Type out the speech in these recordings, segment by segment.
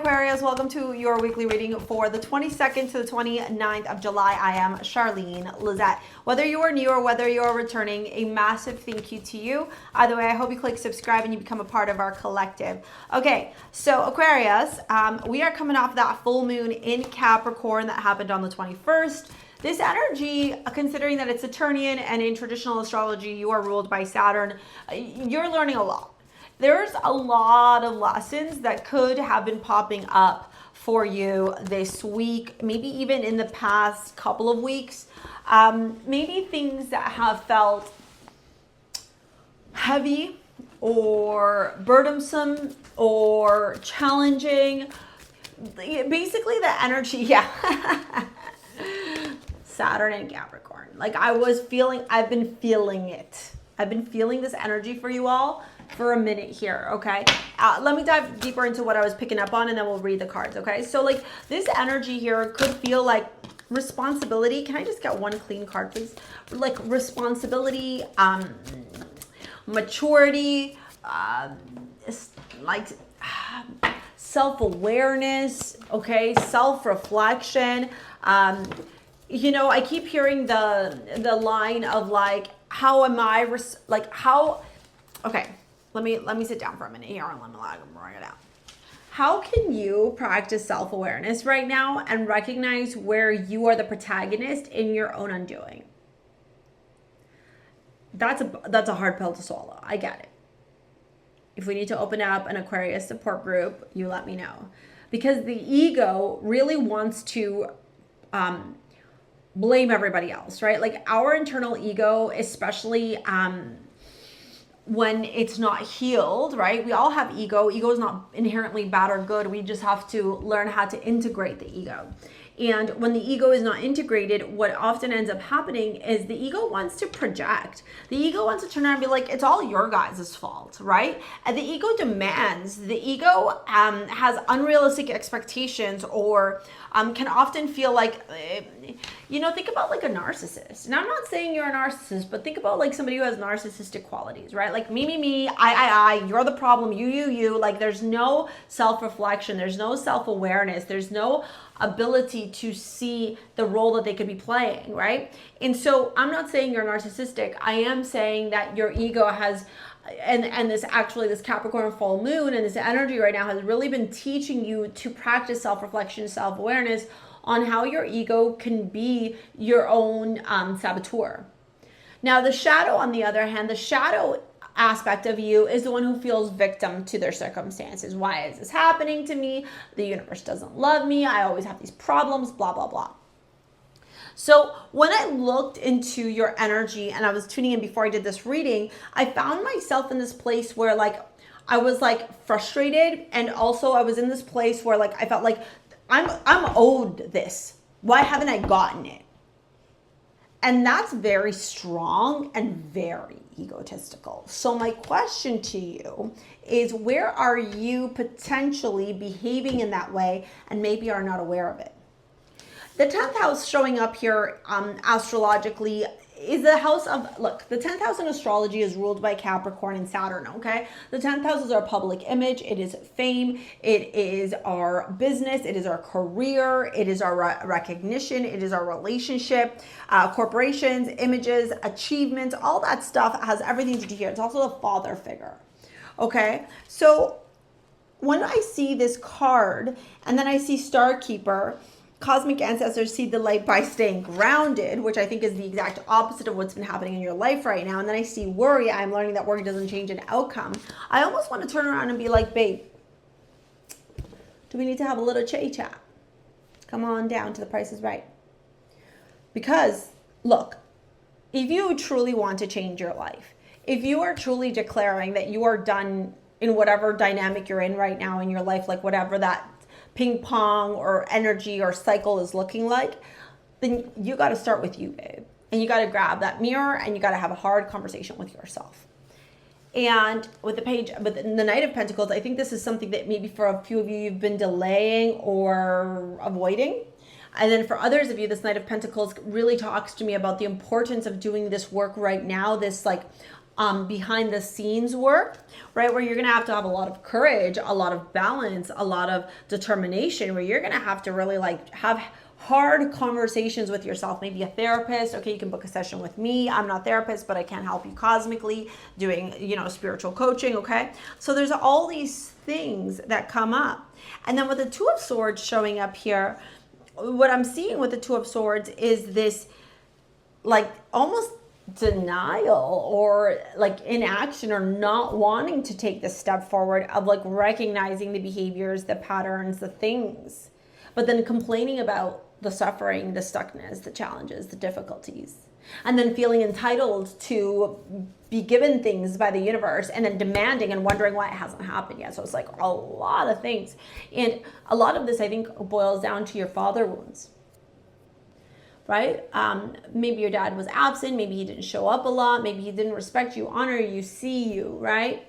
Aquarius, welcome to your weekly reading for the 22nd to the 29th of July. I am Charlene Lizette. Whether you are new or whether you are returning, a massive thank you to you. Either way, I hope you click subscribe and you become a part of our collective. Okay, so Aquarius, we are coming off that full moon in Capricorn that happened on the 21st. This energy, considering that it's Saturnian and in traditional astrology, you are ruled by Saturn, you're learning a lot. There's a lot of lessons that could have been popping up for you this week, maybe even in the past couple of weeks. Maybe things that have felt heavy or burdensome or challenging. Basically the energy, yeah. Saturn and Capricorn. Like I've been feeling it. I've been feeling this energy for you all for a minute here, okay? Let me dive deeper into what I was picking up on and then we'll read the cards, okay? So like this energy here could feel like responsibility. Can I just get one clean card, please? Like responsibility, maturity, like self-awareness, okay? Self-reflection. You know, I keep hearing the line of like, how am I, okay. Let me sit down for a minute here and let me bring it out. How can you practice self-awareness right now and recognize where you are the protagonist in your own undoing? That's a hard pill to swallow. I get it. If we need to open up an Aquarius support group, you let me know. Because the ego really wants to blame everybody else, right? Like our internal ego, especially when it's not healed, right? We all have ego. Ego is not inherently bad or good. We just have to learn how to integrate the ego. And when the ego is not integrated, what often ends up happening is the ego wants to project. The ego wants to turn around and be like, it's all your guys' fault, right? And the ego demands, the ego has unrealistic expectations or can often feel like, you know, think about like a narcissist. Now, I'm not saying you're a narcissist, but think about like somebody who has narcissistic qualities, right? Like me, I, you're the problem, you. Like there's no self-reflection, there's no self-awareness, there's no ability to see the role that they could be playing, right? And so I'm not saying you're narcissistic. I am saying that your ego has, and this Capricorn full moon and this energy right now has really been teaching you to practice self-reflection, self-awareness on how your ego can be your own saboteur. Now the shadow, on the other hand, the shadow aspect of you is the one who feels victim to their circumstances. Why is this happening to me? The universe doesn't love me. I always have these problems, blah, blah, blah. So when I looked into your energy and I was tuning in before I did this reading, I found myself in this place where like, I was like frustrated. And also I was in this place where like, I felt like I'm owed this. Why haven't I gotten it? And that's very strong and very egotistical. So my question to you is, where are you potentially behaving in that way and maybe are not aware of it? The 10th house showing up here astrologically is the house of, look, the 10th house in astrology is ruled by Capricorn and Saturn, okay? The 10th house is our public image. It is fame. It is our business. It is our career. It is our recognition. It is our relationship, corporations, images, achievements, all that stuff has everything to do here. It's also the father figure, okay? So when I see this card and then I see Star Keeper, cosmic ancestors see the light by staying grounded, which I think is the exact opposite of what's been happening in your life right now. And then I see worry. I'm learning that worry doesn't change an outcome. I almost want to turn around and be like, babe, do we need to have a little chit chat? Come on down to The Price is Right. Because look, if you truly want to change your life, if you are truly declaring that you are done in whatever dynamic you're in right now in your life, like whatever that ping pong or energy or cycle is looking like, then you got to start with you, babe. And you got to grab that mirror and you got to have a hard conversation with yourself. And with the page, but the Knight of Pentacles, I think this is something that maybe for a few of you, you've been delaying or avoiding. And then for others of you, this Knight of Pentacles really talks to me about the importance of doing this work right now, this like behind the scenes work, right? Where you're going to have a lot of courage, a lot of balance, a lot of determination, where you're going to have to really like have hard conversations with yourself. Maybe a therapist. Okay, you can book a session with me. I'm not a therapist, but I can help you cosmically doing, spiritual coaching. Okay. So there's all these things that come up. And then with the Two of Swords showing up here, what I'm seeing with the Two of Swords is this like almost denial or like inaction or not wanting to take the step forward of like recognizing the behaviors, the patterns, the things, but then complaining about the suffering, the stuckness, the challenges, the difficulties, and then feeling entitled to be given things by the universe and then demanding and wondering why it hasn't happened yet. So it's like a lot of things. And a lot of this, I think, boils down to your father wounds. Right? Maybe your dad was absent. Maybe he didn't show up a lot. Maybe he didn't respect you, honor you, see you, right?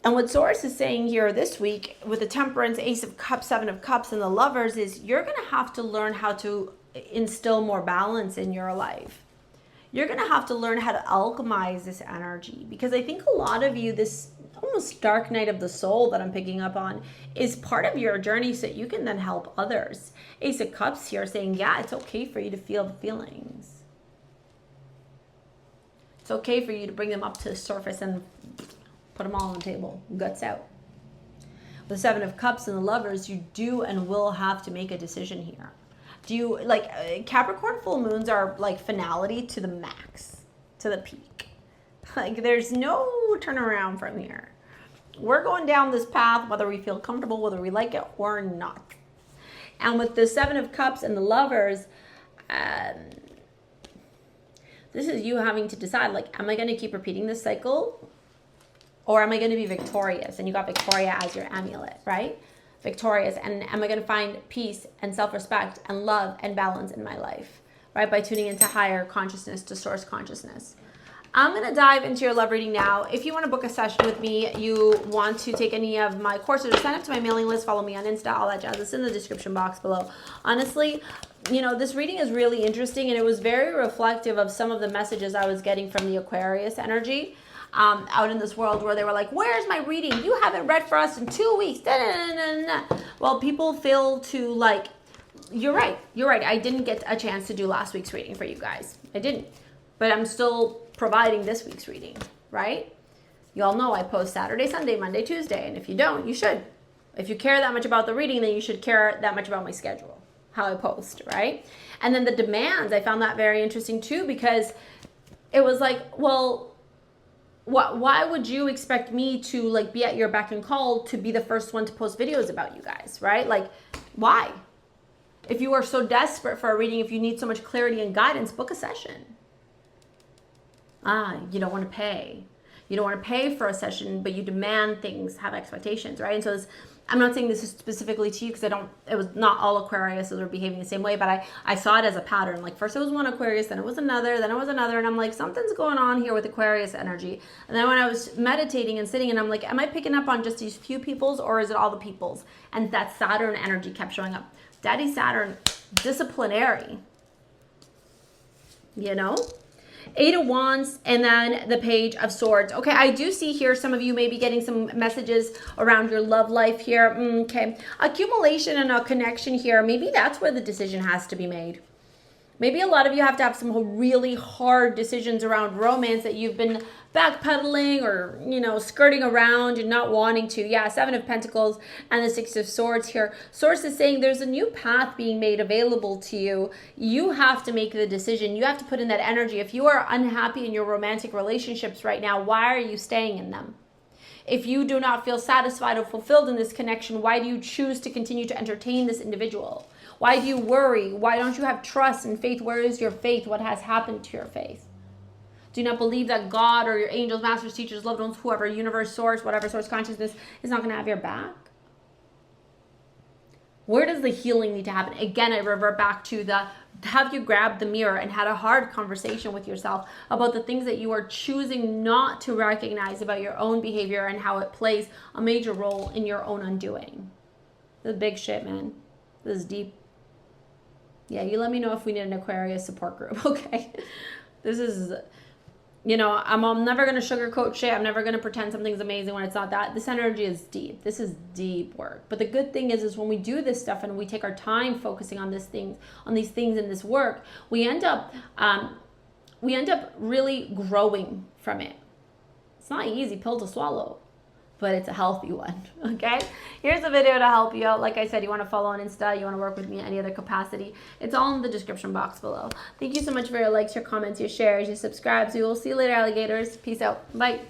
And what Source is saying here this week with the Temperance, Ace of Cups, Seven of Cups, and the Lovers is you're going to have to learn how to instill more balance in your life. You're going to have to learn how to alchemize this energy, because I think a lot of you, this almost dark night of the soul that I'm picking up on is part of your journey so that you can then help others. Ace of Cups here saying, yeah, it's okay for you to feel the feelings. It's okay for you to bring them up to the surface and put them all on the table, guts out. With the Seven of Cups and the Lovers, you do and will have to make a decision here. Do you, like, Capricorn full moons are like finality to the max, to the peak. Like, there's no turnaround from here. We're going down this path, whether we feel comfortable, whether we like it or not. And with the Seven of Cups and the Lovers, this is you having to decide, like, am I going to keep repeating this cycle? Or am I going to be victorious? And you got Victoria as your amulet, right? Victorious. And am I going to find peace and self-respect and love and balance in my life, right? By tuning into higher consciousness, to source consciousness. I'm going to dive into your love reading now. If you want to book a session with me, you want to take any of my courses or sign up to my mailing list, follow me on Insta, all that jazz. It's in the description box below. Honestly, this reading is really interesting, and it was very reflective of some of the messages I was getting from the Aquarius energy out in this world, where they were like, where's my reading? You haven't read for us in 2 weeks. Da, da, da, da, da. Well, people feel to like, you're right. I didn't get a chance to do last week's reading for you guys. I didn't. But I'm still providing this week's reading, right? You all know I post Saturday, Sunday, Monday, Tuesday. And if you don't, you should. If you care that much about the reading, then you should care that much about my schedule, how I post, right? And then the demands, I found that very interesting too, because it was like, well, why would you expect me to like be at your beck and call to be the first one to post videos about you guys, right? Like, why? If you are so desperate for a reading, if you need so much clarity and guidance, book a session. You don't want to pay. You don't want to pay for a session, but you demand things, have expectations, right? And so I'm not saying this is specifically to you, because it was not all Aquariuses are behaving the same way, but I saw it as a pattern. Like, first it was one Aquarius, then it was another, and I'm like, something's going on here with Aquarius energy. And then when I was meditating and sitting, and I'm like, am I picking up on just these few peoples, or is it all the peoples? And that Saturn energy kept showing up. Daddy Saturn, disciplinary, Eight of Wands, and then the Page of Swords. Okay, I do see here some of you may be getting some messages around your love life here. Okay, accumulation and a connection here. Maybe that's where the decision has to be made. Maybe a lot of you have to have some really hard decisions around romance that you've been backpedaling or, skirting around and not wanting to. Yeah, Seven of Pentacles and the Six of Swords here. Source is saying there's a new path being made available to you. You have to make the decision. You have to put in that energy. If you are unhappy in your romantic relationships right now, why are you staying in them? If you do not feel satisfied or fulfilled in this connection, why do you choose to continue to entertain this individual? Why do you worry? Why don't you have trust and faith? Where is your faith? What has happened to your faith? Do you not believe that God or your angels, masters, teachers, loved ones, whoever, universe, source, whatever source consciousness is not going to have your back? Where does the healing need to happen? Again, I revert back to have you grabbed the mirror and had a hard conversation with yourself about the things that you are choosing not to recognize about your own behavior and how it plays a major role in your own undoing. This is big shit, man. This is deep. Yeah, you let me know if we need an Aquarius support group, okay? This is You know, I'm never going to sugarcoat shit. I'm never going to pretend something's amazing when it's not that. This energy is deep. This is deep work. But the good thing is when we do this stuff and we take our time focusing on these things in this work, we end up really growing from it. It's not an easy pill to swallow, but it's a healthy one, okay? Here's a video to help you out. Like I said, you want to follow on Insta, you want to work with me in any other capacity, it's all in the description box below. Thank you so much for your likes, your comments, your shares, your subscribes. We will see you later, alligators. Peace out. Bye.